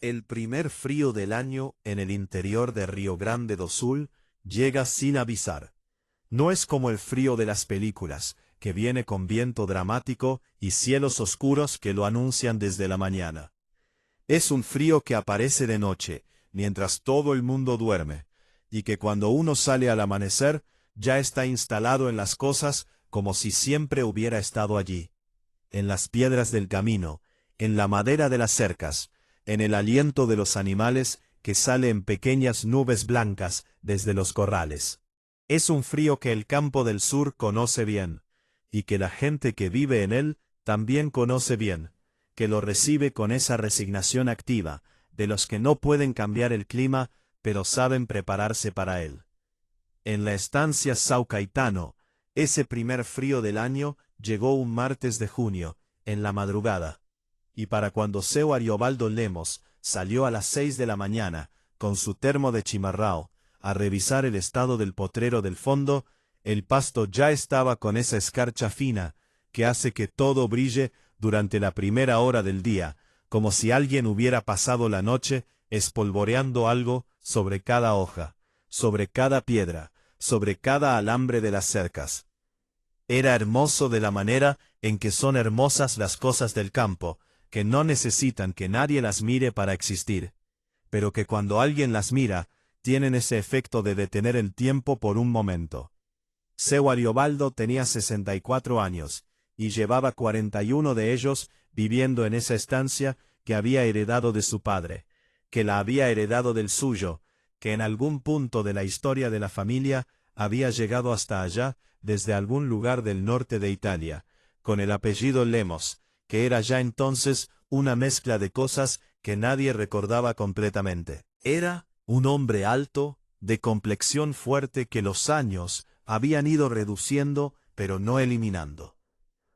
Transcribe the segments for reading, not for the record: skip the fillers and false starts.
El primer frío del año en el interior de Rio Grande do Sul llega sin avisar. No es como el frío de las películas, que viene con viento dramático y cielos oscuros que lo anuncian desde la mañana. Es un frío que aparece de noche, mientras todo el mundo duerme, y que cuando uno sale al amanecer, ya está instalado en las cosas como si siempre hubiera estado allí. En las piedras del camino, en la madera de las cercas, en el aliento de los animales que sale en pequeñas nubes blancas desde los corrales. Es un frío que el campo del sur conoce bien, y que la gente que vive en él también conoce bien, que lo recibe con esa resignación activa, de los que no pueden cambiar el clima, pero saben prepararse para él. En la estancia São Caetano, ese primer frío del año llegó un martes de junio, en la madrugada. Y para cuando Seu Ariobaldo Lemos salió a las 6 de la mañana, con su termo de chimarrão, a revisar el estado del potrero del fondo, el pasto ya estaba con esa escarcha fina, que hace que todo brille durante la primera hora del día, como si alguien hubiera pasado la noche espolvoreando algo sobre cada hoja, sobre cada piedra, sobre cada alambre de las cercas. Era hermoso de la manera en que son hermosas las cosas del campo, que no necesitan que nadie las mire para existir, pero que cuando alguien las mira, tienen ese efecto de detener el tiempo por un momento. Seu Ariobaldo tenía 64 años, y llevaba 41 de ellos viviendo en esa estancia que había heredado de su padre, que la había heredado del suyo, que en algún punto de la historia de la familia había llegado hasta allá desde algún lugar del norte de Italia, con el apellido Lemos, que era ya entonces una mezcla de cosas que nadie recordaba completamente. Era un hombre alto, de complexión fuerte que los años habían ido reduciendo, pero no eliminando.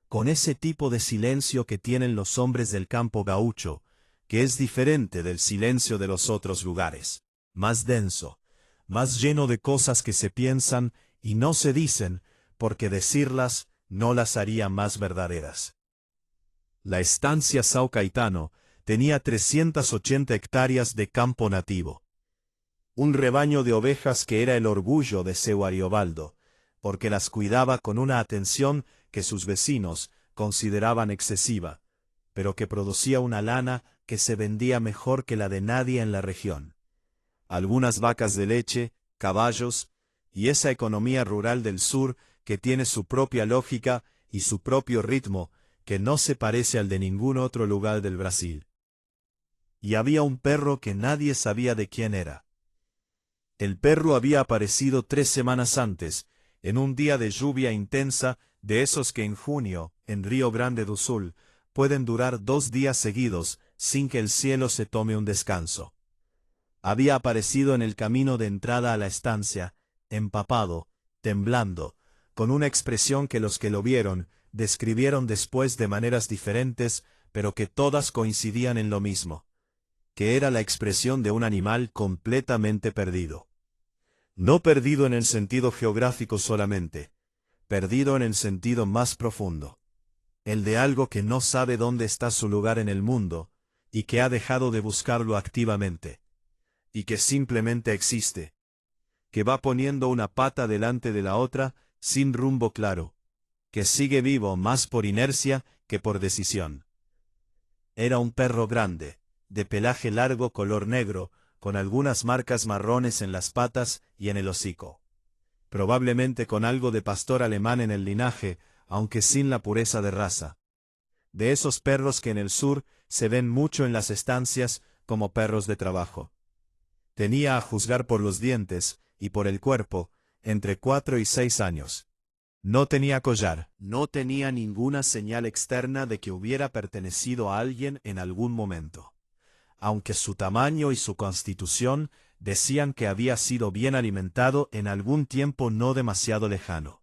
Con ese tipo de silencio que tienen los hombres del campo gaucho, que es diferente del silencio de los otros lugares, más denso, más lleno de cosas que se piensan y no se dicen, porque decirlas no las haría más verdaderas. La estancia São Caetano tenía 380 hectáreas de campo nativo. Un rebaño de ovejas que era el orgullo de Seu Ariobaldo, porque las cuidaba con una atención que sus vecinos consideraban excesiva, pero que producía una lana que se vendía mejor que la de nadie en la región. Algunas vacas de leche, caballos, y esa economía rural del sur que tiene su propia lógica y su propio ritmo, que no se parece al de ningún otro lugar del Brasil. Y había un perro que nadie sabía de quién era. El perro había aparecido 3 semanas antes, en un día de lluvia intensa, de esos que en junio, en Rio Grande do Sul, pueden durar 2 días seguidos, sin que el cielo se tome un descanso. Había aparecido en el camino de entrada a la estancia, empapado, temblando, con una expresión que los que lo vieron describieron después de maneras diferentes, pero que todas coincidían en lo mismo, que era la expresión de un animal completamente perdido. No perdido en el sentido geográfico solamente, perdido en el sentido más profundo, el de algo que no sabe dónde está su lugar en el mundo, y que ha dejado de buscarlo activamente, y que simplemente existe, que va poniendo una pata delante de la otra sin rumbo claro, que sigue vivo más por inercia que por decisión. Era un perro grande, de pelaje largo color negro, con algunas marcas marrones en las patas y en el hocico. Probablemente con algo de pastor alemán en el linaje, aunque sin la pureza de raza. De esos perros que en el sur se ven mucho en las estancias como perros de trabajo. Tenía, a juzgar por los dientes y por el cuerpo, entre 4 y 6 años. No tenía collar, no tenía ninguna señal externa de que hubiera pertenecido a alguien en algún momento, aunque su tamaño y su constitución decían que había sido bien alimentado en algún tiempo no demasiado lejano.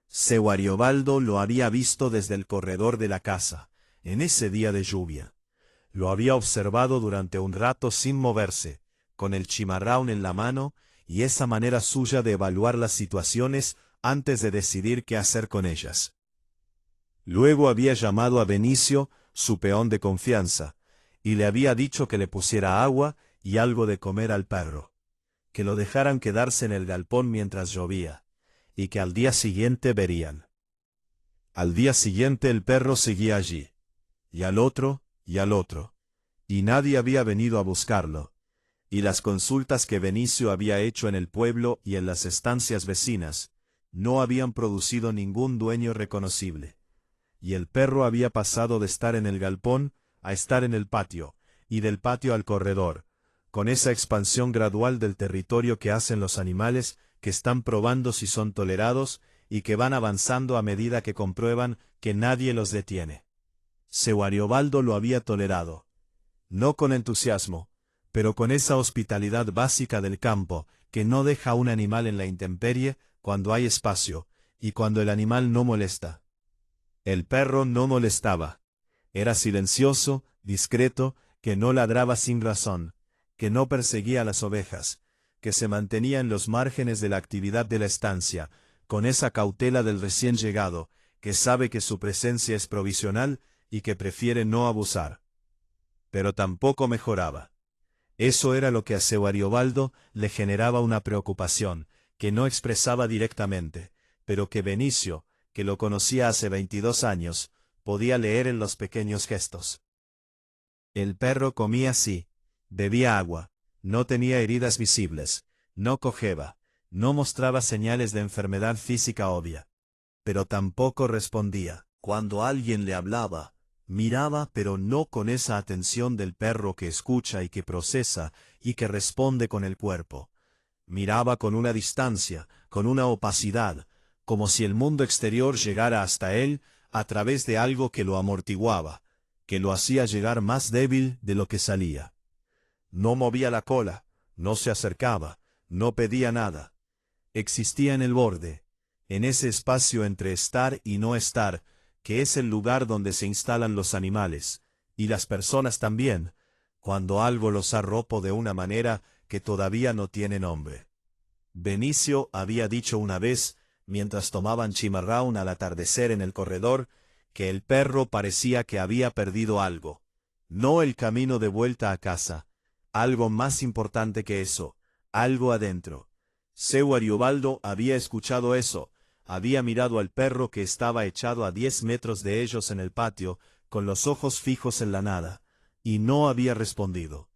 Seu Ariobaldo lo había visto desde el corredor de la casa, en ese día de lluvia. Lo había observado durante un rato sin moverse, con el chimarrão en la mano y esa manera suya de evaluar las situaciones antes de decidir qué hacer con ellas. Luego había llamado a Benicio, su peón de confianza, y le había dicho que le pusiera agua y algo de comer al perro, que lo dejaran quedarse en el galpón mientras llovía, y que al día siguiente verían. Al día siguiente el perro seguía allí, y al otro, y nadie había venido a buscarlo, y las consultas que Benicio había hecho en el pueblo y en las estancias vecinas no habían producido ningún dueño reconocible, y el perro había pasado de estar en el galpón a estar en el patio, y del patio al corredor, con esa expansión gradual del territorio que hacen los animales que están probando si son tolerados y que van avanzando a medida que comprueban que nadie los detiene. Seu Ariobaldo lo había tolerado, no con entusiasmo, pero con esa hospitalidad básica del campo que no deja a un animal en la intemperie cuando hay espacio y cuando el animal no molesta. El perro no molestaba. Era silencioso, discreto, que no ladraba sin razón, que no perseguía a las ovejas, que se mantenía en los márgenes de la actividad de la estancia, con esa cautela del recién llegado, que sabe que su presencia es provisional y que prefiere no abusar. Pero tampoco mejoraba. Eso era lo que a seu Ariobaldo le generaba una preocupación, que no expresaba directamente, pero que Benicio, que lo conocía hace 22 años, podía leer en los pequeños gestos. El perro comía sí, bebía agua, no tenía heridas visibles, no cojeaba, no mostraba señales de enfermedad física obvia. Pero tampoco respondía. Cuando alguien le hablaba, miraba pero no con esa atención del perro que escucha y que procesa y que responde con el cuerpo. Miraba con una distancia, con una opacidad, como si el mundo exterior llegara hasta él a través de algo que lo amortiguaba, que lo hacía llegar más débil de lo que salía. No movía la cola, no se acercaba, no pedía nada. Existía en el borde, en ese espacio entre estar y no estar, que es el lugar donde se instalan los animales, y las personas también, cuando algo los arropa de una manera que todavía no tiene nombre. Benicio había dicho una vez, mientras tomaban chimarrón al atardecer en el corredor, que el perro parecía que había perdido algo. No el camino de vuelta a casa, algo más importante que eso, algo adentro. Seu Ariobaldo había escuchado eso, había mirado al perro que estaba echado a 10 metros de ellos en el patio, con los ojos fijos en la nada, y no había respondido.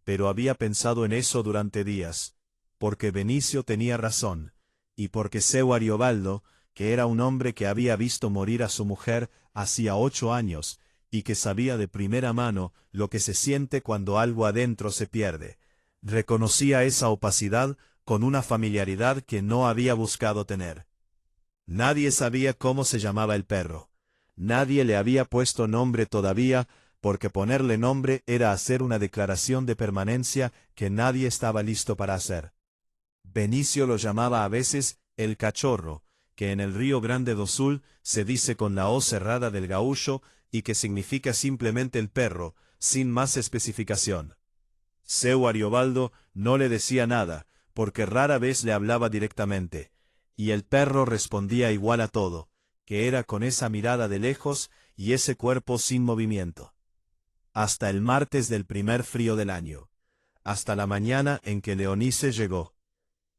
Pero había pensado en eso durante días, porque Benicio tenía razón, y porque seu Ariobaldo, que era un hombre que había visto morir a su mujer hacía 8 años, y que sabía de primera mano lo que se siente cuando algo adentro se pierde, reconocía esa opacidad con una familiaridad que no había buscado tener. Nadie sabía cómo se llamaba el perro. Nadie le había puesto nombre todavía, porque ponerle nombre era hacer una declaración de permanencia que nadie estaba listo para hacer. Benicio lo llamaba a veces el cachorro, que en el Río Grande do Sul se dice con la O cerrada del gaúcho y que significa simplemente el perro, sin más especificación. Seu Ariobaldo no le decía nada, porque rara vez le hablaba directamente, y el perro respondía igual a todo, que era con esa mirada de lejos y ese cuerpo sin movimiento. Hasta el martes del primer frío del año. Hasta la mañana en que Leonice llegó.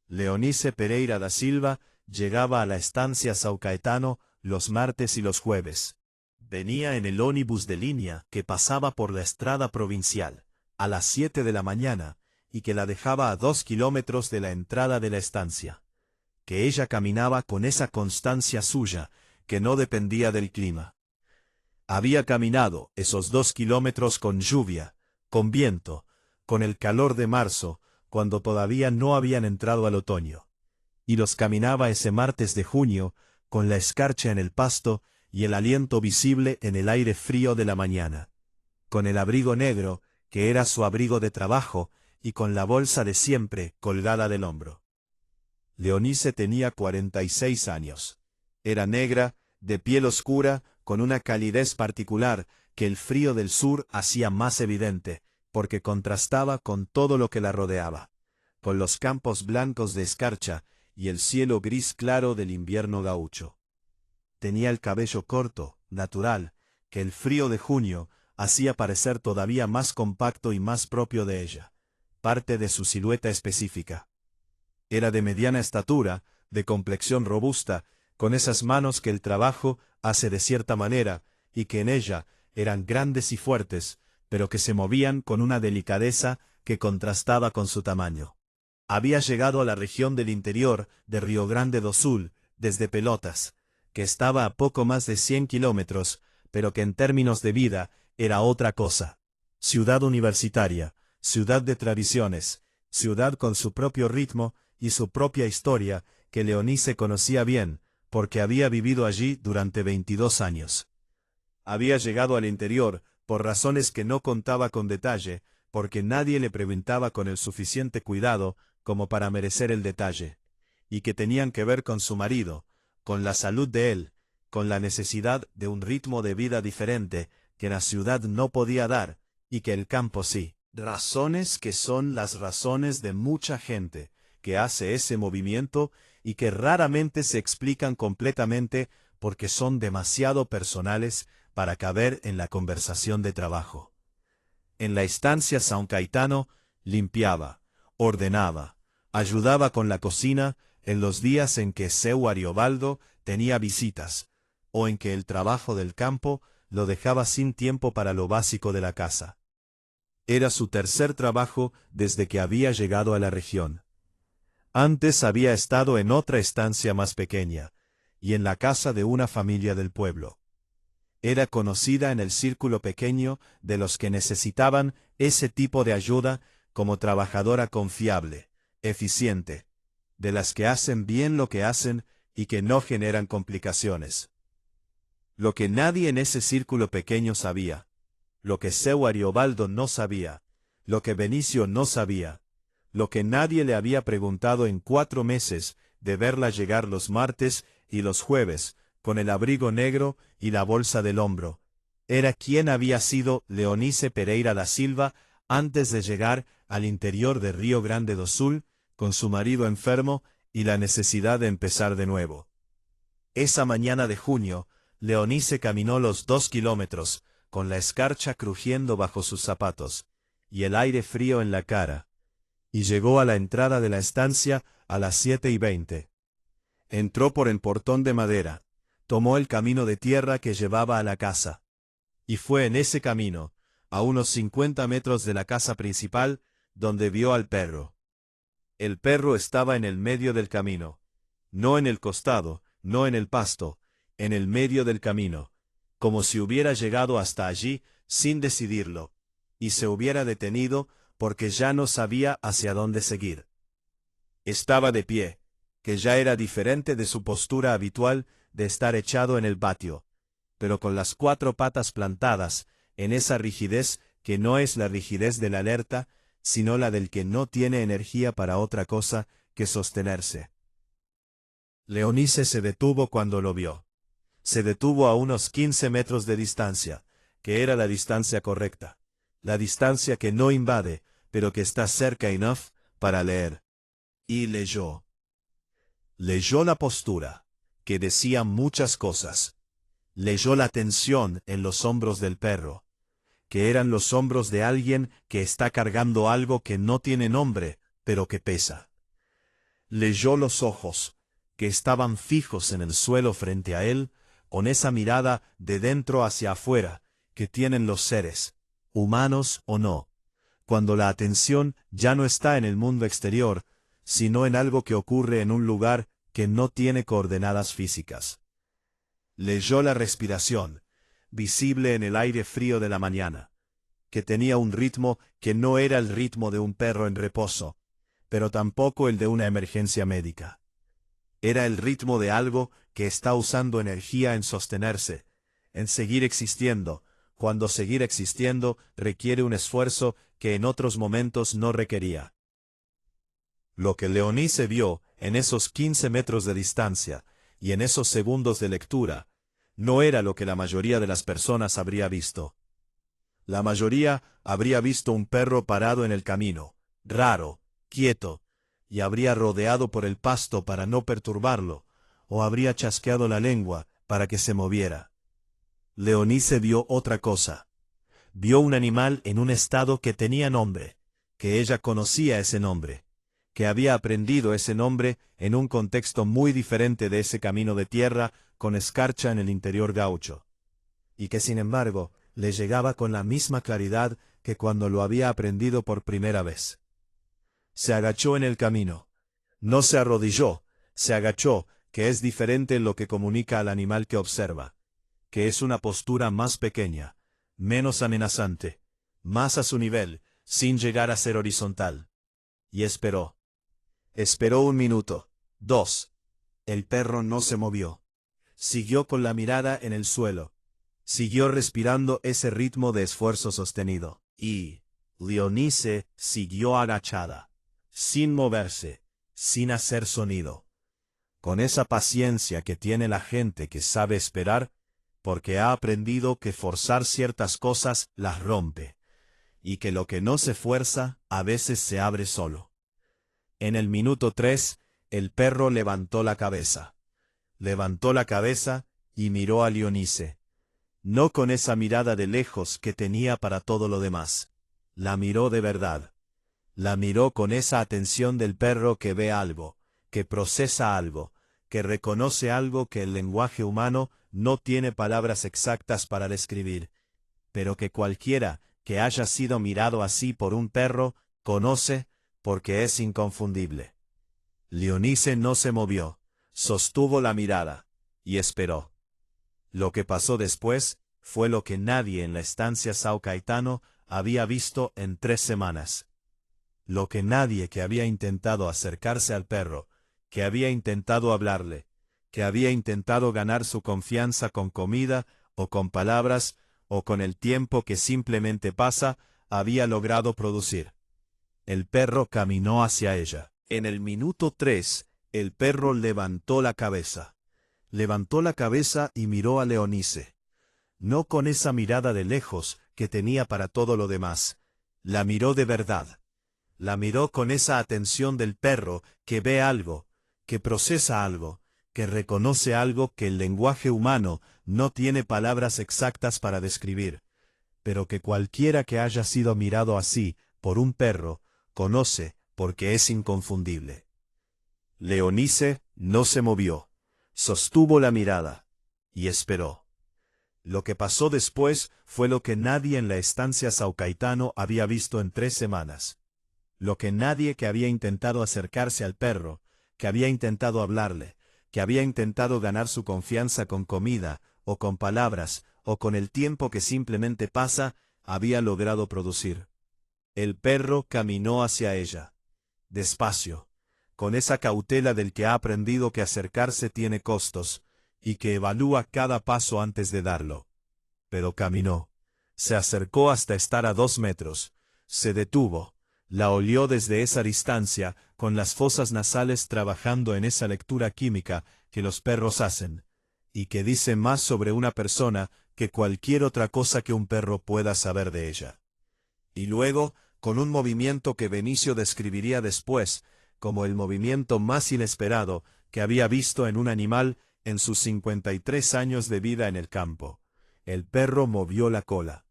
Leonice Pereira da Silva llegaba a la estancia São Caetano los martes y los jueves. Venía en el ónibus de línea que pasaba por la estrada provincial, a las 7 de la mañana, y que la dejaba a 2 kilómetros de la entrada de la estancia. Que ella caminaba con esa constancia suya, que no dependía del clima. Había caminado esos 2 kilómetros con lluvia, con viento, con el calor de marzo, cuando todavía no habían entrado al otoño. Y los caminaba ese martes de junio, con la escarcha en el pasto y el aliento visible en el aire frío de la mañana. Con el abrigo negro, que era su abrigo de trabajo, y con la bolsa de siempre colgada del hombro. Leonice tenía 46 años. Era negra, de piel oscura, con una calidez particular que el frío del sur hacía más evidente, porque contrastaba con todo lo que la rodeaba, con los campos blancos de escarcha y el cielo gris claro del invierno gaucho. Tenía el cabello corto, natural, que el frío de junio hacía parecer todavía más compacto y más propio de ella, parte de su silueta específica. Era de mediana estatura, de complexión robusta, con esas manos que el trabajo hace de cierta manera, y que en ella eran grandes y fuertes, pero que se movían con una delicadeza que contrastaba con su tamaño. Había llegado a la región del interior de Río Grande do Sul, desde Pelotas, que estaba a poco más de 100 kilómetros, pero que en términos de vida era otra cosa. Ciudad universitaria, ciudad de tradiciones, ciudad con su propio ritmo y su propia historia, que Leonice conocía bien, porque había vivido allí durante 22 años. Había llegado al interior, por razones que no contaba con detalle, porque nadie le preguntaba con el suficiente cuidado como para merecer el detalle, y que tenían que ver con su marido, con la salud de él, con la necesidad de un ritmo de vida diferente que la ciudad no podía dar, y que el campo sí. Razones que son las razones de mucha gente que hace ese movimiento y que raramente se explican completamente porque son demasiado personales para caber en la conversación de trabajo. En la estancia San Cayetano limpiaba, ordenaba, ayudaba con la cocina en los días en que seu Ariobaldo tenía visitas, o en que el trabajo del campo lo dejaba sin tiempo para lo básico de la casa. Era su tercer trabajo desde que había llegado a la región. Antes había estado en otra estancia más pequeña, y en la casa de una familia del pueblo. Era conocida en el círculo pequeño de los que necesitaban ese tipo de ayuda como trabajadora confiable, eficiente, de las que hacen bien lo que hacen y que no generan complicaciones. Lo que nadie en ese círculo pequeño sabía, lo que seu Ariobaldo no sabía, lo que Benicio no sabía, lo que nadie le había preguntado en 4 meses de verla llegar los martes y los jueves, con el abrigo negro y la bolsa del hombro, era quién había sido Leonice Pereira da Silva antes de llegar al interior de Río Grande do Sul, con su marido enfermo y la necesidad de empezar de nuevo. Esa mañana de junio, Leonice caminó los 2 kilómetros, con la escarcha crujiendo bajo sus zapatos, y el aire frío en la cara, y llegó a la entrada de la estancia a las 7:20. Entró por el portón de madera, tomó el camino de tierra que llevaba a la casa, y fue en ese camino, a unos 50 metros de la casa principal, donde vio al perro. El perro estaba en el medio del camino, no en el costado, no en el pasto, en el medio del camino, como si hubiera llegado hasta allí sin decidirlo, y se hubiera detenido porque ya no sabía hacia dónde seguir. Estaba de pie, que ya era diferente de su postura habitual de estar echado en el patio, pero con las 4 patas plantadas, en esa rigidez que no es la rigidez de la alerta, sino la del que no tiene energía para otra cosa que sostenerse. Leonice se detuvo cuando lo vio. Se detuvo a unos 15 metros de distancia, que era la distancia correcta, la distancia que no invade, pero que está cerca enough para leer. Y leyó. Leyó la postura, que decía muchas cosas. Leyó la tensión en los hombros del perro, que eran los hombros de alguien que está cargando algo que no tiene nombre, pero que pesa. Leyó los ojos, que estaban fijos en el suelo frente a él, con esa mirada de dentro hacia afuera, que tienen los seres, humanos o no, cuando la atención ya no está en el mundo exterior, sino en algo que ocurre en un lugar que no tiene coordenadas físicas. Leyó la respiración, visible en el aire frío de la mañana, que tenía un ritmo que no era el ritmo de un perro en reposo, pero tampoco el de una emergencia médica. Era el ritmo de algo que está usando energía en sostenerse, en seguir existiendo, cuando seguir existiendo requiere un esfuerzo que en otros momentos no requería. Lo que Leonice vio en esos 15 metros de distancia y en esos segundos de lectura, no era lo que la mayoría de las personas habría visto. La mayoría habría visto un perro parado en el camino, raro, quieto, y habría rodeado por el pasto para no perturbarlo, o habría chasqueado la lengua para que se moviera. Leonice vio otra cosa. vio un animal en un estado que tenía nombre, que ella conocía ese nombre, que había aprendido ese nombre en un contexto muy diferente de ese camino de tierra con escarcha en el interior gaucho, y que sin embargo le llegaba con la misma claridad que cuando lo había aprendido por primera vez. Se agachó en el camino. No se arrodilló, se agachó, que es diferente en lo que comunica al animal que observa, que es una postura más pequeña, menos amenazante, más a su nivel, sin llegar a ser horizontal. Y esperó. Esperó 1 minuto, 2. El perro no se movió. Siguió con la mirada en el suelo. Siguió respirando ese ritmo de esfuerzo sostenido. Y Leonice siguió agachada, sin moverse, sin hacer sonido. Con esa paciencia que tiene la gente que sabe esperar, porque ha aprendido que forzar ciertas cosas las rompe, y que lo que no se fuerza a veces se abre solo. En el minuto 3, el perro levantó la cabeza. Levantó la cabeza y miró a Leonice. No con esa mirada de lejos que tenía para todo lo demás. La miró de verdad. La miró con esa atención del perro que ve algo, que procesa algo, que reconoce algo que el lenguaje humano no tiene palabras exactas para describir, pero que cualquiera que haya sido mirado así por un perro, conoce, porque es inconfundible. Leonice no se movió, sostuvo la mirada, y esperó. Lo que pasó después fue lo que nadie en la estancia São Caetano había visto en 3 semanas. Lo que nadie que había intentado acercarse al perro, que había intentado hablarle, que había intentado ganar su confianza con comida, o con palabras, o con el tiempo que simplemente pasa, había logrado producir. El perro caminó hacia ella. En el minuto 3, el perro levantó la cabeza. Levantó la cabeza y miró a Leonice. No con esa mirada de lejos que tenía para todo lo demás. La miró de verdad. La miró con esa atención del perro que ve algo, que procesa algo, que reconoce algo que el lenguaje humano no tiene palabras exactas para describir, pero que cualquiera que haya sido mirado así por un perro, conoce porque es inconfundible. Leonice no se movió, sostuvo la mirada, y esperó. Lo que pasó después fue lo que nadie en la estancia São Caetano había visto en 3 semanas. Lo que nadie que había intentado acercarse al perro, que había intentado hablarle, que había intentado ganar su confianza con comida, o con palabras, o con el tiempo que simplemente pasa, había logrado producir. El perro caminó hacia ella, despacio, con esa cautela del que ha aprendido que acercarse tiene costos, y que evalúa cada paso antes de darlo. Pero caminó, se acercó hasta estar a 2 metros, se detuvo, la olió desde esa distancia, con las fosas nasales trabajando en esa lectura química que los perros hacen, y que dice más sobre una persona que cualquier otra cosa que un perro pueda saber de ella. Y luego, con un movimiento que Benicio describiría después, como el movimiento más inesperado que había visto en un animal en sus 53 años de vida en el campo, el perro movió la cola.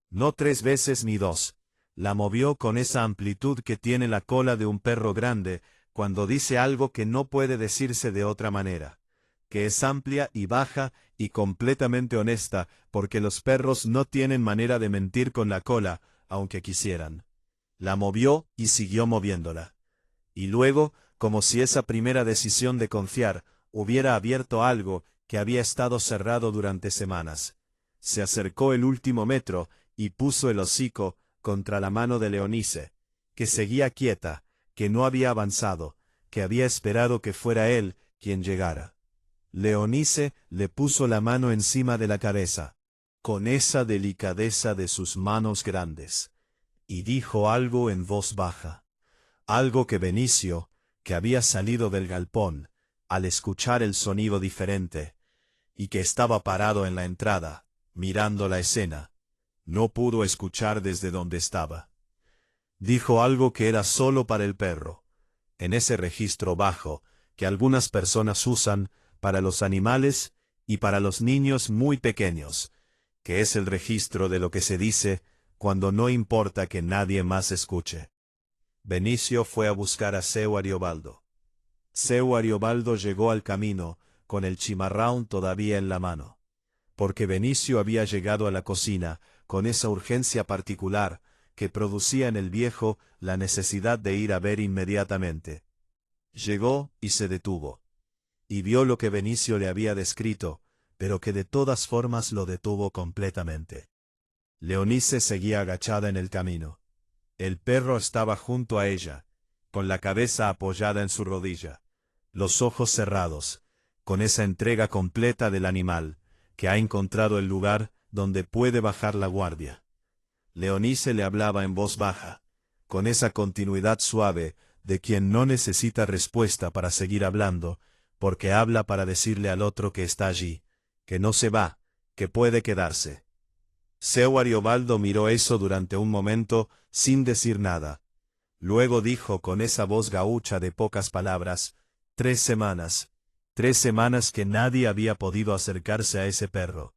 No 3 veces ni 2. La movió con esa amplitud que tiene la cola de un perro grande cuando dice algo que no puede decirse de otra manera, que es amplia y baja y completamente honesta, porque los perros no tienen manera de mentir con la cola, aunque quisieran. La movió y siguió moviéndola. Y luego, como si esa primera decisión de confiar hubiera abierto algo que había estado cerrado durante semanas, se acercó el último metro y puso el hocico contra la mano de Leonice, que seguía quieta, que no había avanzado, que había esperado que fuera él quien llegara. Leonice le puso la mano encima de la cabeza, con esa delicadeza de sus manos grandes, y dijo algo en voz baja, algo que Benicio, que había salido del galpón, al escuchar el sonido diferente, y que estaba parado en la entrada, mirando la escena, no pudo escuchar desde donde estaba. Dijo algo que era solo para el perro, en ese registro bajo que algunas personas usan para los animales y para los niños muy pequeños, que es el registro de lo que se dice cuando no importa que nadie más escuche. Benicio fue a buscar a Seu Ariobaldo. Seu Ariobaldo llegó al camino, con el chimarrón todavía en la mano. Porque Benicio había llegado a la cocina, con esa urgencia particular, que producía en el viejo la necesidad de ir a ver inmediatamente. Llegó y se detuvo. Y vio lo que Benicio le había descrito, pero que de todas formas lo detuvo completamente. Leonice seguía agachada en el camino. El perro estaba junto a ella, con la cabeza apoyada en su rodilla, los ojos cerrados, con esa entrega completa del animal, que ha encontrado el lugar donde puede bajar la guardia. Leonice le hablaba en voz baja, con esa continuidad suave de quien no necesita respuesta para seguir hablando, porque habla para decirle al otro que está allí, que no se va, que puede quedarse. Seu Ariobaldo miró eso durante un momento sin decir nada. Luego dijo con esa voz gaucha de pocas palabras, 3 semanas. 3 semanas que nadie había podido acercarse a ese perro.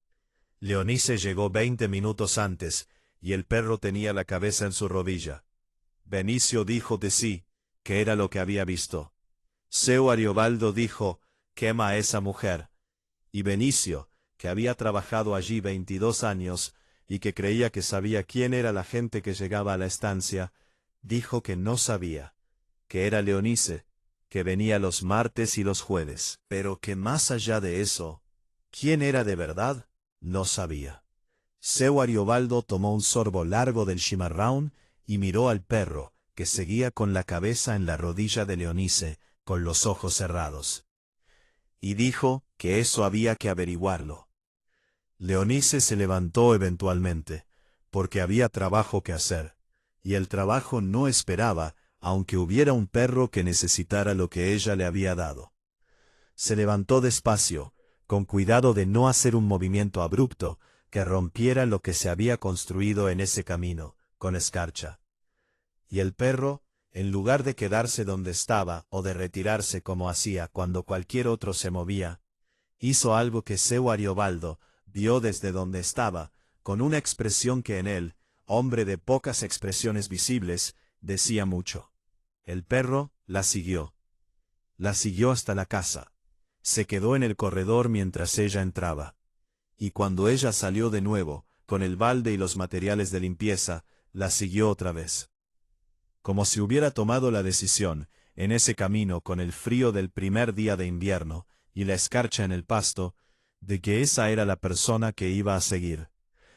Leonice llegó 20 minutos antes, y el perro tenía la cabeza en su rodilla. Benicio dijo de sí, que era lo que había visto. Seu Ariobaldo dijo, quema a esa mujer. Y Benicio, que había trabajado allí 22 años, y que creía que sabía quién era la gente que llegaba a la estancia, dijo que no sabía, que era Leonice, que venía los martes y los jueves, pero que más allá de eso, quién era de verdad, no sabía. Seu Ariobaldo tomó un sorbo largo del chimarrón y miró al perro, que seguía con la cabeza en la rodilla de Leonice, con los ojos cerrados. Y dijo que eso había que averiguarlo. Leonice se levantó eventualmente, porque había trabajo que hacer, y el trabajo no esperaba, aunque hubiera un perro que necesitara lo que ella le había dado. Se levantó despacio, con cuidado de no hacer un movimiento abrupto que rompiera lo que se había construido en ese camino, con escarcha. Y el perro, en lugar de quedarse donde estaba o de retirarse como hacía cuando cualquier otro se movía, hizo algo que Seu Ariobaldo vio desde donde estaba, con una expresión que en él, hombre de pocas expresiones visibles, decía mucho. El perro la siguió. La siguió hasta la casa. Se quedó en el corredor mientras ella entraba. Y cuando ella salió de nuevo, con el balde y los materiales de limpieza, la siguió otra vez. Como si hubiera tomado la decisión, en ese camino con el frío del primer día de invierno, y la escarcha en el pasto, de que esa era la persona que iba a seguir,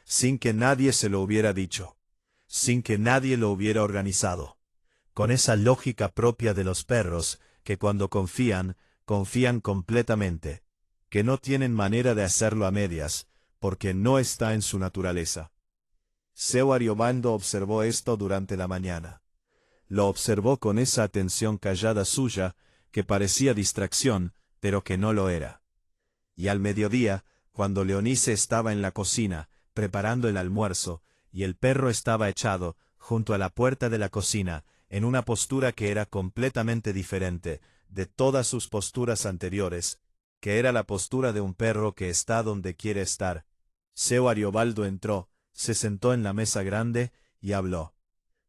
sin que nadie se lo hubiera dicho, sin que nadie lo hubiera organizado, con esa lógica propia de los perros, que cuando confían, confían completamente, que no tienen manera de hacerlo a medias, porque no está en su naturaleza. Seu Ariobaldo observó esto durante la mañana. Lo observó con esa atención callada suya, que parecía distracción, pero que no lo era. Y al mediodía, cuando Leonice estaba en la cocina, preparando el almuerzo, y el perro estaba echado, junto a la puerta de la cocina, en una postura que era completamente diferente de todas sus posturas anteriores, que era la postura de un perro que está donde quiere estar, Seu Ariobaldo entró, se sentó en la mesa grande, y habló.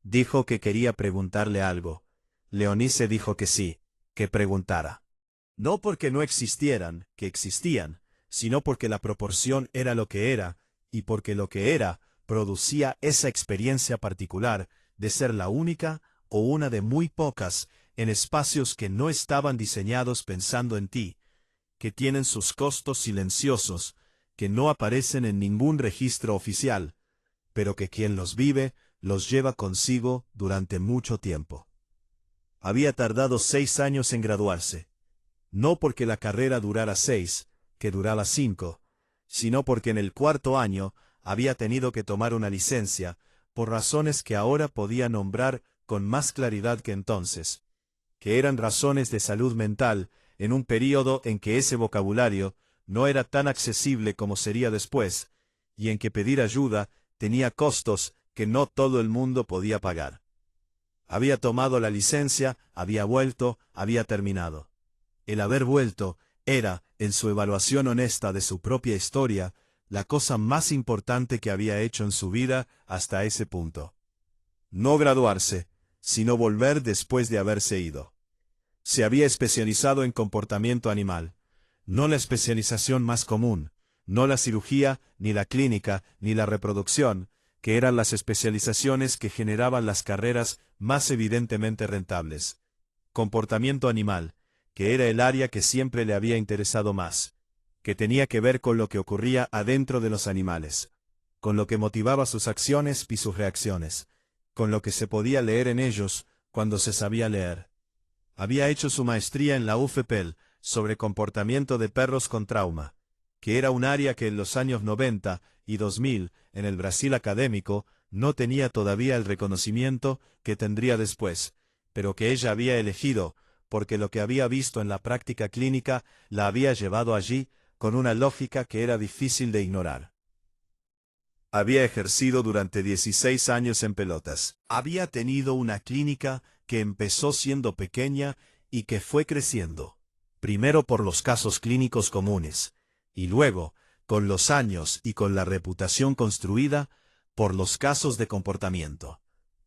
Dijo que quería preguntarle algo. Leonice dijo que sí, que preguntara. No porque no existieran, que existían, sino porque la proporción era lo que era, y porque lo que era producía esa experiencia particular de ser la única o una de muy pocas en espacios que no estaban diseñados pensando en ti, que tienen sus costos silenciosos, que no aparecen en ningún registro oficial, pero que quien los vive los lleva consigo durante mucho tiempo. Había tardado 6 años en graduarse, no porque la carrera durara 6, que duraba 5, sino porque en el 4.º año había tenido que tomar una licencia, por razones que ahora podía nombrar con más claridad que entonces, que eran razones de salud mental en un período en que ese vocabulario no era tan accesible como sería después, y en que pedir ayuda tenía costos que no todo el mundo podía pagar. Había tomado la licencia, había vuelto, había terminado. El haber vuelto era, en su evaluación honesta de su propia historia, la cosa más importante que había hecho en su vida hasta ese punto. No graduarse, sino volver después de haberse ido. Se había especializado en comportamiento animal, no la especialización más común, no la cirugía, ni la clínica, ni la reproducción, que eran las especializaciones que generaban las carreras más evidentemente rentables. Comportamiento animal, que era el área que siempre le había interesado más, que tenía que ver con lo que ocurría adentro de los animales, con lo que motivaba sus acciones y sus reacciones, con lo que se podía leer en ellos cuando se sabía leer. Había hecho su maestría en la UFPEL sobre comportamiento de perros con trauma, que era un área que en los años 90 y 2000, en el Brasil académico, no tenía todavía el reconocimiento que tendría después, pero que ella había elegido, porque lo que había visto en la práctica clínica la había llevado allí con una lógica que era difícil de ignorar. Había ejercido durante 16 años en Pelotas. Había tenido una clínica que empezó siendo pequeña y que fue creciendo, primero por los casos clínicos comunes, y luego, con los años y con la reputación construida, por los casos de comportamiento,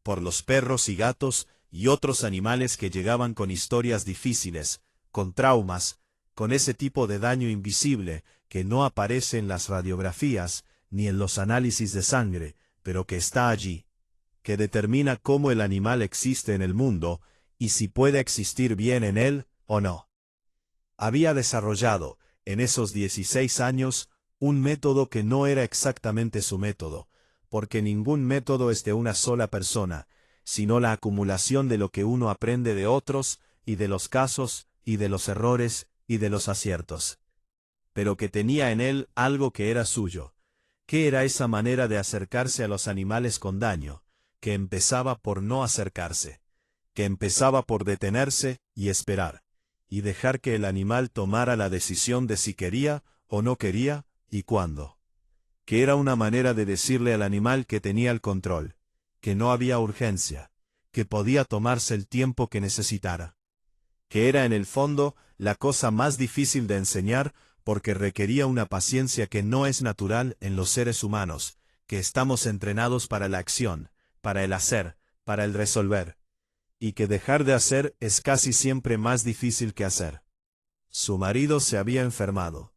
por los perros y gatos y otros animales que llegaban con historias difíciles, con traumas, con ese tipo de daño invisible que no aparece en las radiografías ni en los análisis de sangre, pero que está allí, que determina cómo el animal existe en el mundo y si puede existir bien en él o no. Había desarrollado, en esos 16 años, un método que no era exactamente su método, porque ningún método es de una sola persona, sino la acumulación de lo que uno aprende de otros, y de los casos, y de los errores, y de los aciertos. Pero que tenía en él algo que era suyo, que era esa manera de acercarse a los animales con daño, que empezaba por no acercarse, que empezaba por detenerse y esperar, y dejar que el animal tomara la decisión de si quería o no quería, y cuándo. Que era una manera de decirle al animal que tenía el control, que no había urgencia, que podía tomarse el tiempo que necesitara. Que era en el fondo la cosa más difícil de enseñar porque requería una paciencia que no es natural en los seres humanos, que estamos entrenados para la acción, para el hacer, para el resolver, y que dejar de hacer es casi siempre más difícil que hacer. Su marido se había enfermado,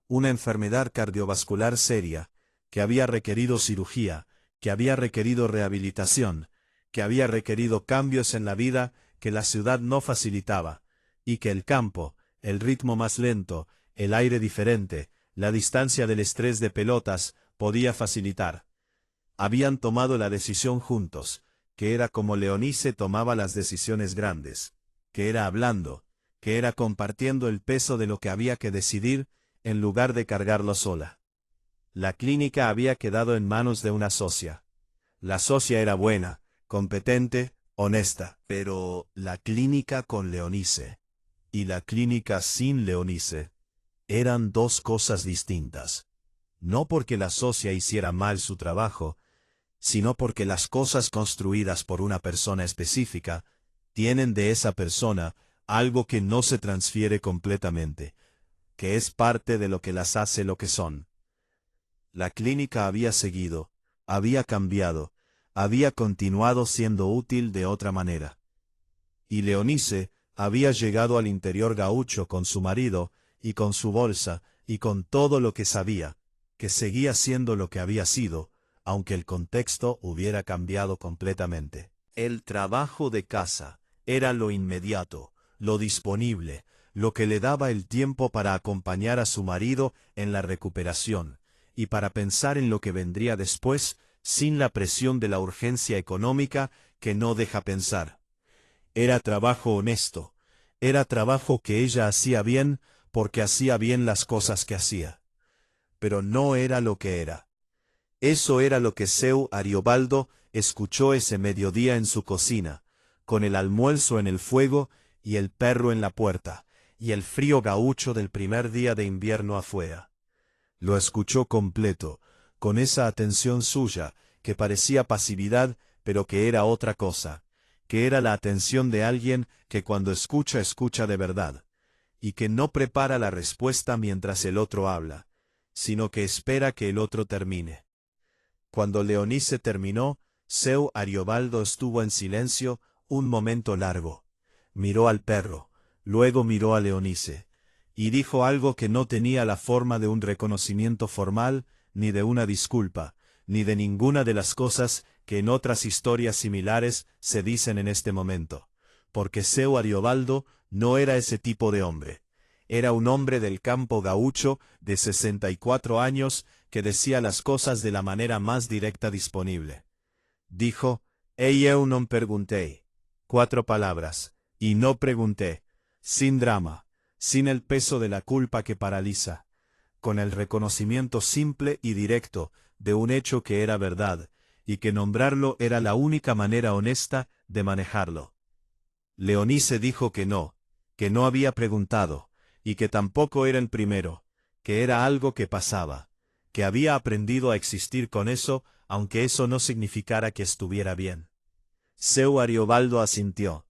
una enfermedad cardiovascular seria, que había requerido cirugía, que había requerido rehabilitación, que había requerido cambios en la vida que la ciudad no facilitaba, y que el campo, el ritmo más lento, el aire diferente, la distancia del estrés de Pelotas, podía facilitar. Habían tomado la decisión juntos, que era como Leonice tomaba las decisiones grandes, que era hablando, que era compartiendo el peso de lo que había que decidir, en lugar de cargarlo sola. La clínica había quedado en manos de una socia. La socia era buena, competente, honesta, pero la clínica con Leonice y la clínica sin Leonice eran dos cosas distintas. No porque la socia hiciera mal su trabajo, sino porque las cosas construidas por una persona específica tienen de esa persona algo que no se transfiere completamente, que es parte de lo que las hace lo que son. La clínica había seguido, había cambiado, había continuado siendo útil de otra manera. Y Leonice había llegado al interior gaucho con su marido, y con su bolsa, y con todo lo que sabía, que seguía siendo lo que había sido, aunque el contexto hubiera cambiado completamente. El trabajo de casa era lo inmediato, lo disponible, lo que le daba el tiempo para acompañar a su marido en la recuperación, y para pensar en lo que vendría después, sin la presión de la urgencia económica que no deja pensar. Era trabajo honesto, era trabajo que ella hacía bien porque hacía bien las cosas que hacía. Pero no era lo que era. Eso era lo que Seu Ariobaldo escuchó ese mediodía en su cocina, con el almuerzo en el fuego y el perro en la puerta, y el frío gaucho del primer día de invierno afuera. Lo escuchó completo, con esa atención suya, que parecía pasividad, pero que era otra cosa, que era la atención de alguien que cuando escucha de verdad, y que no prepara la respuesta mientras el otro habla, sino que espera que el otro termine. Cuando Leonice terminó, Seu Ariobaldo estuvo en silencio un momento largo. Miró al perro, luego miró a Leonice, y dijo algo que no tenía la forma de un reconocimiento formal, ni de una disculpa, ni de ninguna de las cosas que en otras historias similares se dicen en este momento, porque Seu Ariobaldo no era ese tipo de hombre. Era un hombre del campo gaucho de 64 años que decía las cosas de la manera más directa disponible. Dijo, eu non perguntei. 4 palabras, y no pregunté, sin drama, sin el peso de la culpa que paraliza, con el reconocimiento simple y directo de un hecho que era verdad, y que nombrarlo era la única manera honesta de manejarlo. Leonice dijo que no había preguntado, y que tampoco era el primero, que era algo que pasaba, que había aprendido a existir con eso, aunque eso no significara que estuviera bien. Seu Ariobaldo asintió.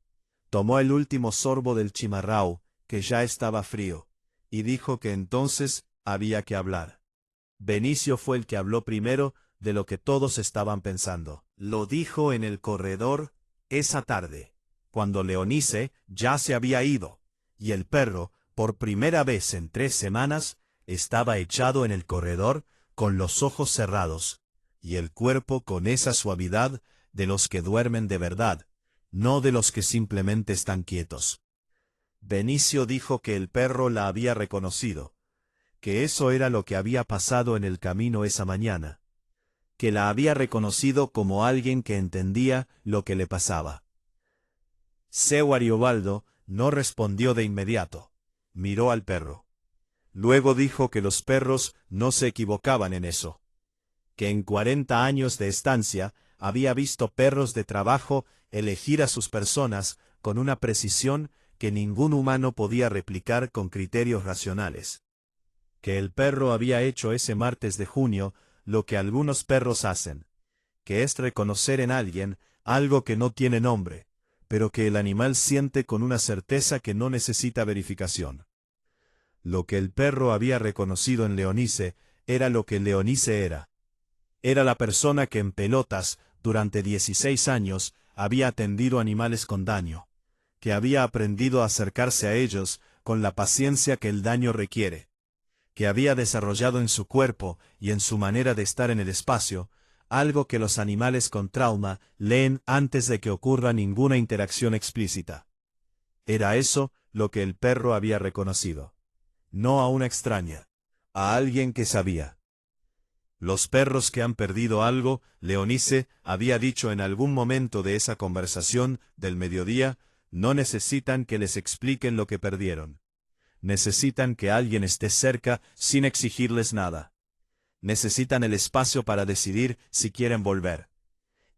Tomó el último sorbo del chimarrão, que ya estaba frío, y dijo que entonces había que hablar. Benicio fue el que habló primero de lo que todos estaban pensando. Lo dijo en el corredor esa tarde, cuando Leonice ya se había ido, y el perro, por primera vez en 3 semanas, estaba echado en el corredor con los ojos cerrados, y el cuerpo con esa suavidad de los que duermen de verdad, no de los que simplemente están quietos. Benicio dijo que el perro la había reconocido, que eso era lo que había pasado en el camino esa mañana, que la había reconocido como alguien que entendía lo que le pasaba. Seu Ariobaldo no respondió de inmediato, miró al perro. Luego dijo que los perros no se equivocaban en eso, que en 40 años de estancia había visto perros de trabajo elegir a sus personas con una precisión que ningún humano podía replicar con criterios racionales. Que el perro había hecho ese martes de junio lo que algunos perros hacen, que es reconocer en alguien algo que no tiene nombre, pero que el animal siente con una certeza que no necesita verificación. Lo que el perro había reconocido en Leonice era lo que Leonice era. Era la persona que en pelotas, durante 16 años, había atendido animales con daño, que había aprendido a acercarse a ellos con la paciencia que el daño requiere, que había desarrollado en su cuerpo y en su manera de estar en el espacio, algo que los animales con trauma leen antes de que ocurra ninguna interacción explícita. Era eso lo que el perro había reconocido. No a una extraña, a alguien que sabía. Los perros que han perdido algo, Leonice había dicho en algún momento de esa conversación del mediodía, no necesitan que les expliquen lo que perdieron. Necesitan que alguien esté cerca sin exigirles nada. Necesitan el espacio para decidir si quieren volver.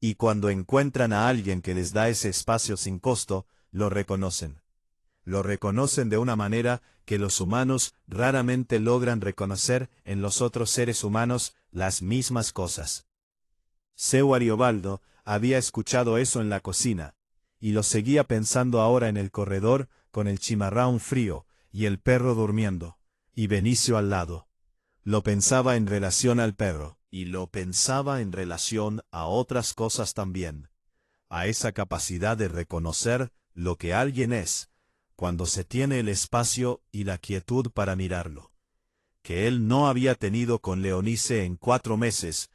Y cuando encuentran a alguien que les da ese espacio sin costo, lo reconocen. Lo reconocen de una manera que los humanos raramente logran reconocer en los otros seres humanos las mismas cosas. Seu Ariobaldo había escuchado eso en la cocina, y lo seguía pensando ahora en el corredor con el chimarrão frío y el perro durmiendo, y Benicio al lado. Lo pensaba en relación al perro, y lo pensaba en relación a otras cosas también, a esa capacidad de reconocer lo que alguien es, cuando se tiene el espacio y la quietud para mirarlo, que él no había tenido con Leonice en 4 meses,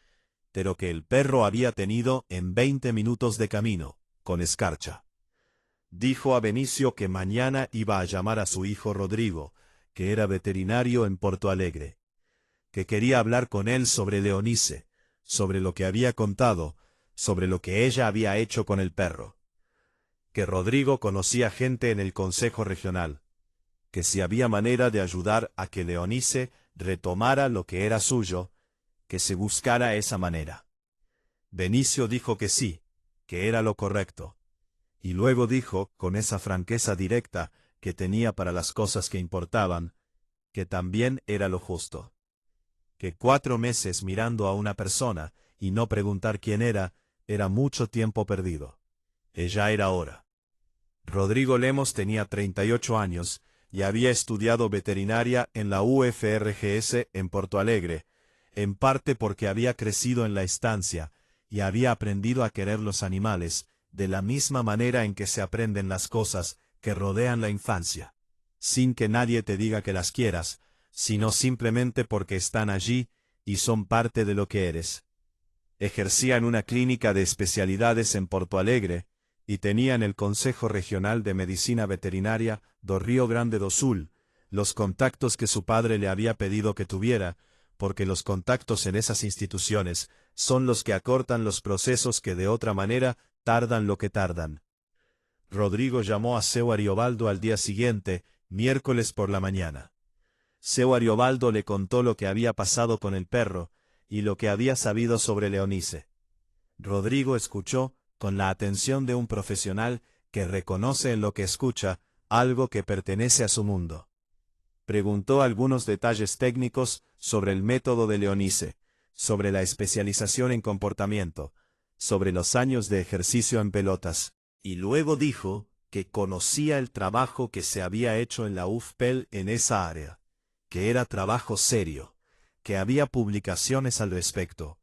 pero que el perro había tenido en 20 minutos de camino, con escarcha. Dijo a Benicio que mañana iba a llamar a su hijo Rodrigo, que era veterinario en Porto Alegre, que quería hablar con él sobre Leonice, sobre lo que había contado, sobre lo que ella había hecho con el perro. Que Rodrigo conocía gente en el Consejo Regional, que si había manera de ayudar a que Leonice retomara lo que era suyo, que se buscara esa manera. Benicio dijo que sí, que era lo correcto, y luego dijo, con esa franqueza directa que tenía para las cosas que importaban, que también era lo justo. Que 4 meses mirando a una persona y no preguntar quién era mucho tiempo perdido. Ella era hora. Rodrigo Lemos tenía 38 años, y había estudiado veterinaria en la UFRGS en Porto Alegre, en parte porque había crecido en la estancia, y había aprendido a querer los animales, de la misma manera en que se aprenden las cosas que rodean la infancia, sin que nadie te diga que las quieras, sino simplemente porque están allí y son parte de lo que eres. Ejercía en una clínica de especialidades en Porto Alegre, y tenía en el Consejo Regional de Medicina Veterinaria do Rio Grande do Sul los contactos que su padre le había pedido que tuviera, porque los contactos en esas instituciones son los que acortan los procesos que de otra manera tardan lo que tardan. Rodrigo llamó a seu Ariobaldo al día siguiente, miércoles por la mañana. Seu Ariobaldo le contó lo que había pasado con el perro, y lo que había sabido sobre Leonice. Rodrigo escuchó, con la atención de un profesional que reconoce en lo que escucha algo que pertenece a su mundo. Preguntó algunos detalles técnicos sobre el método de Leonice, sobre la especialización en comportamiento, sobre los años de ejercicio en pelotas, y luego dijo que conocía el trabajo que se había hecho en la UFPEL en esa área, que era trabajo serio, que había publicaciones al respecto,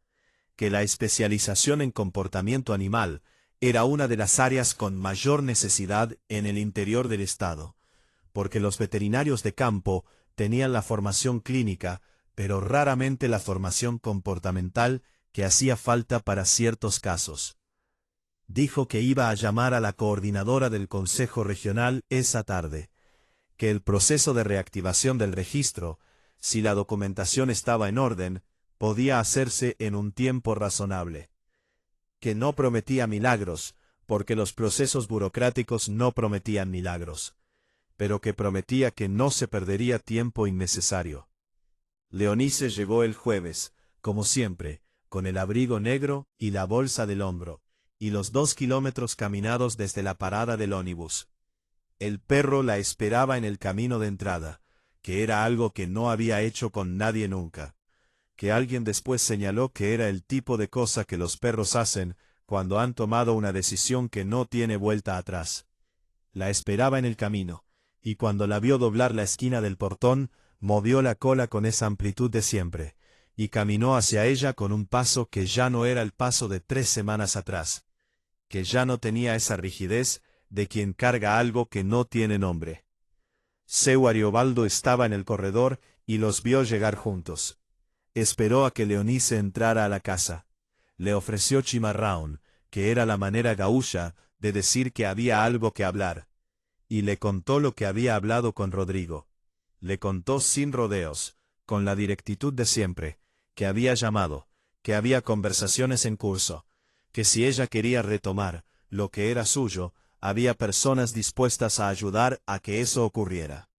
que la especialización en comportamiento animal era una de las áreas con mayor necesidad en el interior del Estado, porque los veterinarios de campo tenían la formación clínica, pero raramente la formación comportamental que hacía falta para ciertos casos. Dijo que iba a llamar a la coordinadora del Consejo Regional esa tarde, que el proceso de reactivación del registro, si la documentación estaba en orden, podía hacerse en un tiempo razonable. Que no prometía milagros, porque los procesos burocráticos no prometían milagros, pero que prometía que no se perdería tiempo innecesario. Leonice llegó el jueves, como siempre, con el abrigo negro y la bolsa del hombro, y los 2 kilómetros caminados desde la parada del ónibus. El perro la esperaba en el camino de entrada, que era algo que no había hecho con nadie nunca, que alguien después señaló que era el tipo de cosa que los perros hacen cuando han tomado una decisión que no tiene vuelta atrás. La esperaba en el camino, y cuando la vio doblar la esquina del portón, movió la cola con esa amplitud de siempre, y caminó hacia ella con un paso que ya no era el paso de 3 semanas atrás, que ya no tenía esa rigidez de quien carga algo que no tiene nombre. Seu Ariobaldo estaba en el corredor y los vio llegar juntos. Esperó a que Leonice entrara a la casa. Le ofreció chimarrón, que era la manera gaúcha de decir que había algo que hablar, y le contó lo que había hablado con Rodrigo. Le contó sin rodeos, con la directitud de siempre, que había llamado, que había conversaciones en curso, que si ella quería retomar lo que era suyo, había personas dispuestas a ayudar a que eso ocurriera.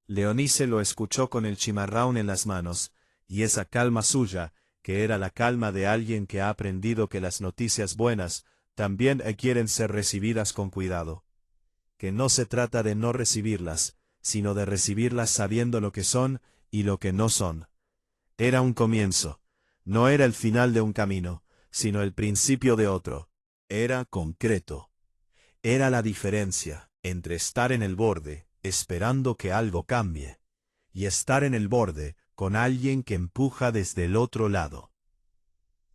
Leonice lo escuchó con el chimarrón en las manos, y esa calma suya, que era la calma de alguien que ha aprendido que las noticias buenas también quieren ser recibidas con cuidado. Que no se trata de no recibirlas, sino de recibirlas sabiendo lo que son y lo que no son. Era un comienzo, no era el final de un camino, sino el principio de otro. Era concreto. Era la diferencia entre estar en el borde, esperando que algo cambie, y estar en el borde con alguien que empuja desde el otro lado.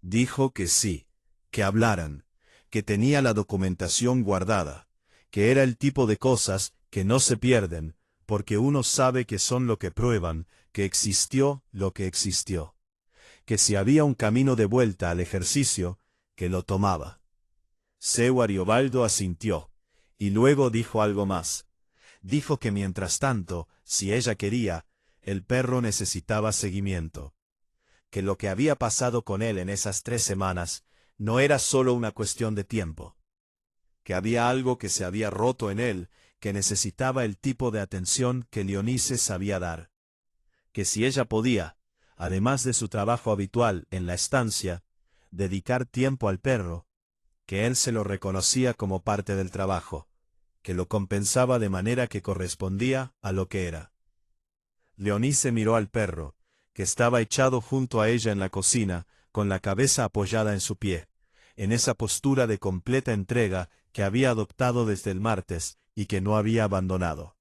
Dijo que sí, que hablaran, que tenía la documentación guardada, que era el tipo de cosas que no se pierden, porque uno sabe que son lo que prueban, que existió lo que existió. Que si había un camino de vuelta al ejercicio, que lo tomaba. Seu Ariobaldo asintió, y luego dijo algo más. Dijo que mientras tanto, si ella quería, el perro necesitaba seguimiento. Que lo que había pasado con él en esas 3 semanas no era solo una cuestión de tiempo. Que había algo que se había roto en él, que necesitaba el tipo de atención que Leonice sabía dar. Que si ella podía, además de su trabajo habitual en la estancia, dedicar tiempo al perro, que él se lo reconocía como parte del trabajo, que lo compensaba de manera que correspondía a lo que era. Leonice miró al perro, que estaba echado junto a ella en la cocina, con la cabeza apoyada en su pie, en esa postura de completa entrega que había adoptado desde el martes y que no había abandonado.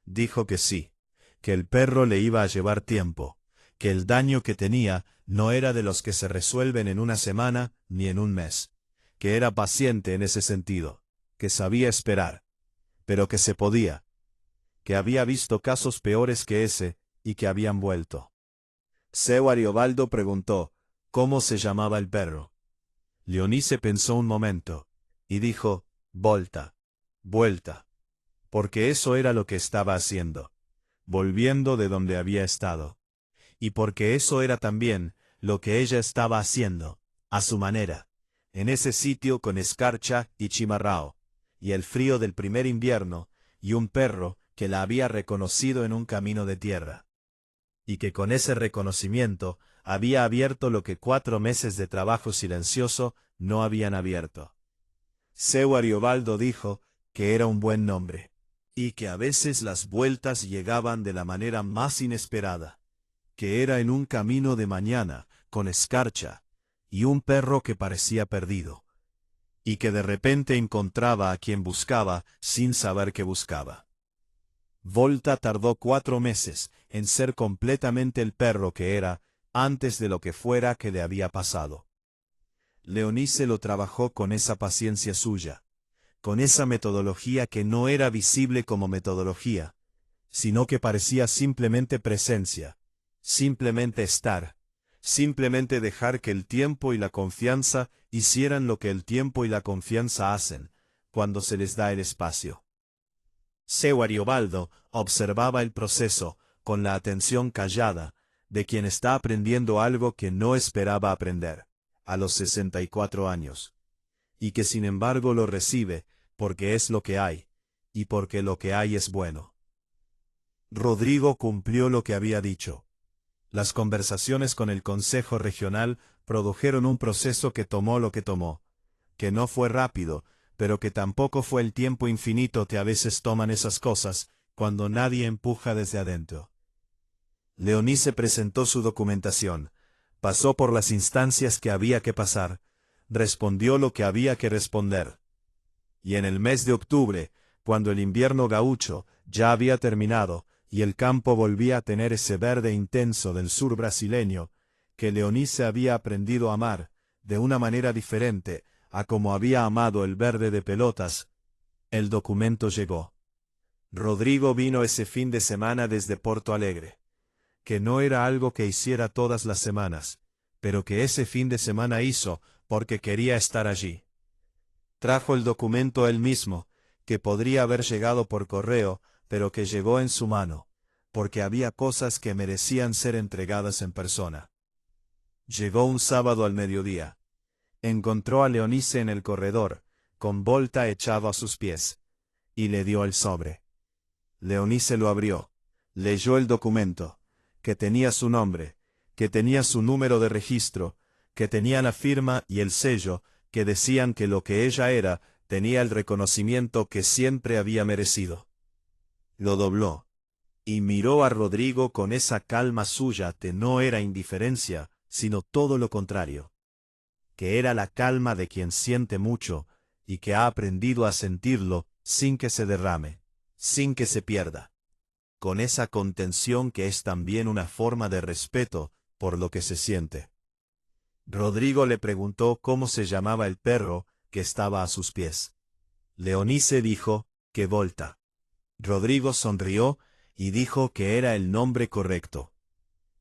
dijo que sí, que el perro le iba a llevar tiempo, que el daño que tenía no era de los que se resuelven en una semana ni en un mes, que era paciente en ese sentido, que sabía esperar, pero que se podía, que había visto casos peores que ese y que habían vuelto. Seu Ariobaldo preguntó cómo se llamaba el perro. Leonice pensó un momento, y dijo, Volta, vuelta, porque eso era lo que estaba haciendo, volviendo de donde había estado, y porque eso era también lo que ella estaba haciendo, a su manera, en ese sitio con escarcha y chimarrao, y el frío del primer invierno, y un perro que la había reconocido en un camino de tierra, y que con ese reconocimiento había abierto lo que 4 meses de trabajo silencioso no habían abierto. Seu Ariobaldo dijo que era un buen nombre, y que a veces las vueltas llegaban de la manera más inesperada, que era en un camino de mañana, con escarcha, y un perro que parecía perdido, y que de repente encontraba a quien buscaba sin saber que buscaba. Volta tardó 4 meses en ser completamente el perro que era, antes de lo que fuera que le había pasado. Leonice lo trabajó con esa paciencia suya, con esa metodología que no era visible como metodología, sino que parecía simplemente presencia, simplemente estar, simplemente dejar que el tiempo y la confianza hicieran lo que el tiempo y la confianza hacen, cuando se les da el espacio. Seu Ariobaldo observaba el proceso con la atención callada de quien está aprendiendo algo que no esperaba aprender, a los 64 años, y que sin embargo lo recibe porque es lo que hay, y porque lo que hay es bueno. Rodrigo cumplió lo que había dicho. Las conversaciones con el Consejo Regional produjeron un proceso que tomó lo que tomó, que no fue rápido, pero que tampoco fue el tiempo infinito que a veces toman esas cosas, cuando nadie empuja desde adentro. Leonice presentó su documentación, pasó por las instancias que había que pasar, respondió lo que había que responder. Y en el mes de octubre, cuando el invierno gaucho ya había terminado, y el campo volvía a tener ese verde intenso del sur brasileño, que Leonice había aprendido a amar, de una manera diferente a como había amado el verde de pelotas, el documento llegó. Rodrigo vino ese fin de semana desde Porto Alegre, que no era algo que hiciera todas las semanas, pero que ese fin de semana hizo porque quería estar allí. Trajo el documento él mismo, que podría haber llegado por correo, pero que llegó en su mano, porque había cosas que merecían ser entregadas en persona. Llegó un sábado al mediodía. Encontró a Leonice en el corredor, con Volta echado a sus pies, y le dio el sobre. Leonice lo abrió, leyó el documento, que tenía su nombre, que tenía su número de registro, que tenía la firma y el sello, que decían que lo que ella era tenía el reconocimiento que siempre había merecido. Lo dobló, y miró a Rodrigo con esa calma suya que no era indiferencia, sino todo lo contrario, que era la calma de quien siente mucho, y que ha aprendido a sentirlo sin que se derrame, sin que se pierda, con esa contención que es también una forma de respeto por lo que se siente. Rodrigo le preguntó cómo se llamaba el perro que estaba a sus pies. Leonice dijo que Volta. Rodrigo sonrió y dijo que era el nombre correcto,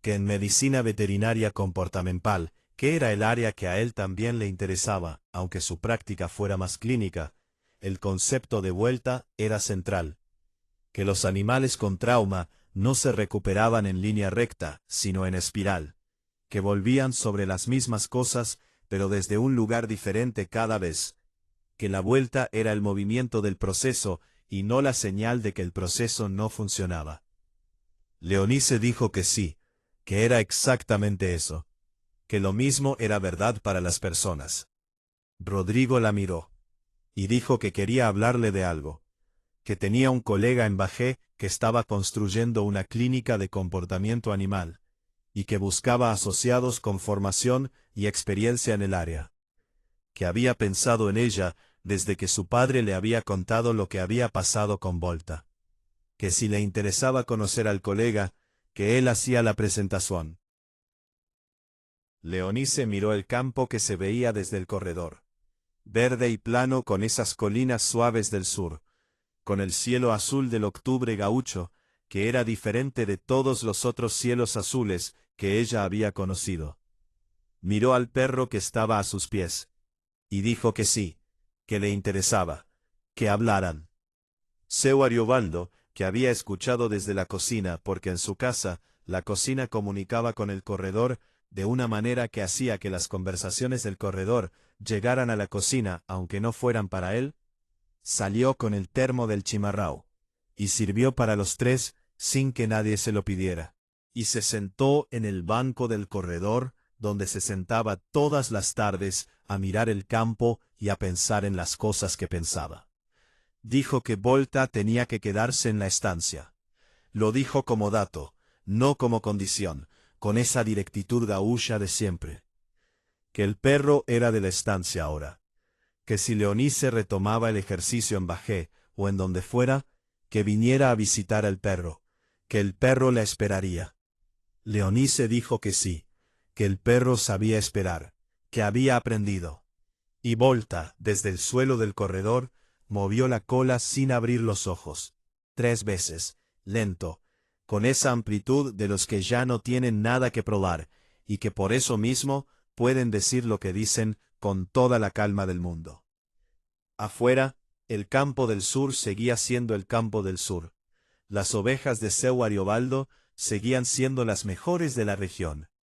que en medicina veterinaria comportamental, que era el área que a él también le interesaba, aunque su práctica fuera más clínica, el concepto de vuelta era central, que los animales con trauma no se recuperaban en línea recta, sino en espiral, que volvían sobre las mismas cosas, pero desde un lugar diferente cada vez, que la vuelta era el movimiento del proceso y no la señal de que el proceso no funcionaba. Leonice dijo que sí, que era exactamente eso, que lo mismo era verdad para las personas. Rodrigo la miró, y dijo que quería hablarle de algo, que tenía un colega en Bajé que estaba construyendo una clínica de comportamiento animal, y que buscaba asociados con formación y experiencia en el área, que había pensado en ella desde que su padre le había contado lo que había pasado con Volta. que si le interesaba conocer al colega, que él hacía la presentación. Leonice miró el campo que se veía desde el corredor, verde y plano con esas colinas suaves del sur, con el cielo azul del octubre gaucho, que era diferente de todos los otros cielos azules que ella había conocido. Miró al perro que estaba a sus pies, y dijo que sí, que le interesaba, que hablaran. Seu Ariobaldo, que había escuchado desde la cocina porque en su casa la cocina comunicaba con el corredor de una manera que hacía que las conversaciones del corredor llegaran a la cocina aunque no fueran para él, salió con el termo del chimarrão, y sirvió para los tres sin que nadie se lo pidiera, y se sentó en el banco del corredor donde se sentaba todas las tardes a mirar el campo y a pensar en las cosas que pensaba. Dijo que Volta tenía que quedarse en la estancia. Lo dijo como dato, no como condición, con esa directitud gaúcha de siempre. Que el perro era de la estancia ahora. Que si Leonice retomaba el ejercicio en Bajé, o en donde fuera, que viniera a visitar al perro, que el perro la esperaría. Leonice dijo que sí, que el perro sabía esperar, que había aprendido. Y Volta, desde el suelo del corredor, movió la cola sin abrir los ojos, 3 veces, lento, con esa amplitud de los que ya no tienen nada que probar, y que por eso mismo pueden decir lo que dicen con toda la calma del mundo. Afuera, el campo del sur seguía siendo el campo del sur. Las ovejas de Seu Ariobaldo seguían siendo las mejores de la región.